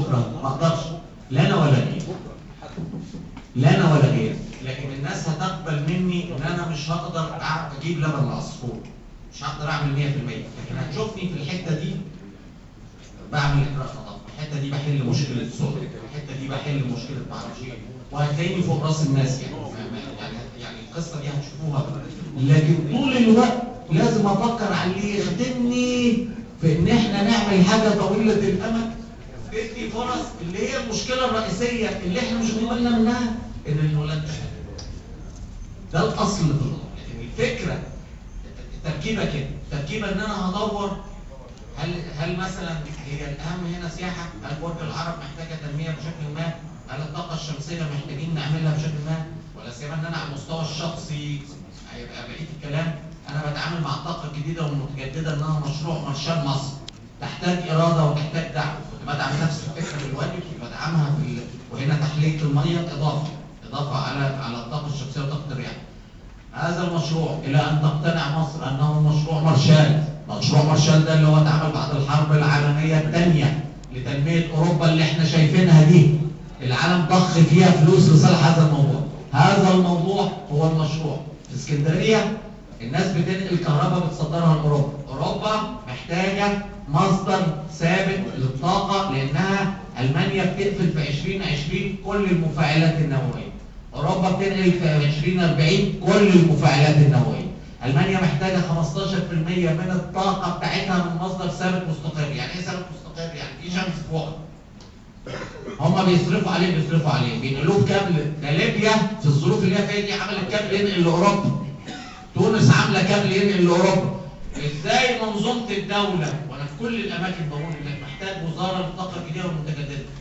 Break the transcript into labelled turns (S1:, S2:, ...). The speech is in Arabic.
S1: شكرا ما اقدرش، لا انا ولا غيري، لا انا ولا غيري، لكن الناس هتقبل مني ان انا مش هقدر اجيب لبن العصفور، مش هقدر اعمل 100%، لكن هتشوفني في الحته دي بعمل اجراء نظافه، الحته دي بحل مشكله صوت، الحته دي بحل مشكله معرفش ايه، وهتلاقيني فوق راس الناس يعني القصه دي هتشوفوها، لكن طول الوقت لازم افكر على اللي يخدمني في ان احنا نعمل حاجه طويله الامد تدي فرص، اللي هي المشكله الرئيسيه اللي احنا مش واخدين بالنا منها ان الولاد تشتغل. ده الاصل في الموضوع، لكن الفكره التركيبه كده، التركيبه ان انا هدور هل مثلا هي الاهم هنا سياحه؟ هل برج العرب محتاجه تنميه بشكل ما؟ هل الطاقه الشمسيه محتاجين نعملها بشكل ما؟ ولا سيما ان انا على المستوى الشخصي هيبقى بقيه الكلام انا بتعامل مع الطاقه الجديده والمتجدده انها مشروع مارشال مصر، تحتاج اراده وتحتاج دعم، كنت بدعم نفس الفكره بالواجب وبدعمها وهنا تحليه الميه اضافه على الطاقه الشمسيه وطاقه الرياح. هذا المشروع الى ان تقتنع مصر انه مشروع مارشال، مشروع مارشال ده اللي هو اتعمل بعد الحرب العالميه الثانيه لتنميه اوروبا اللي احنا شايفينها دي، العالم ضخ فيها فلوس لصالح هذا الموضوع، هذا الموضوع هو المشروع. في اسكندريه الناس بتنقل كهرباء بتصدرها لاوروبا، اوروبا محتاجه مصدر ثابت للطاقه لانها المانيا بتقفل في 2020 كل المفاعلات النوويه، اوروبا بتنقل في 2040 كل المفاعلات النوويه، المانيا محتاجه 15% من الطاقه بتاعتها من مصدر ثابت مستقر. يعني ايه ثابت مستقر؟ يعني في شمس فوق هم بيصرفوا عليه بينقلوه بكابل، ده ليبيا في الظروف اللي هي فيها دي عملت كابل ينقل لاوروبا، تونس عامله كابل ينقل لاوروبا. ازاي منظومه الدوله وانا في كل الاماكن بقول انك محتاج وزاره للطاقه الجديده والمتجدده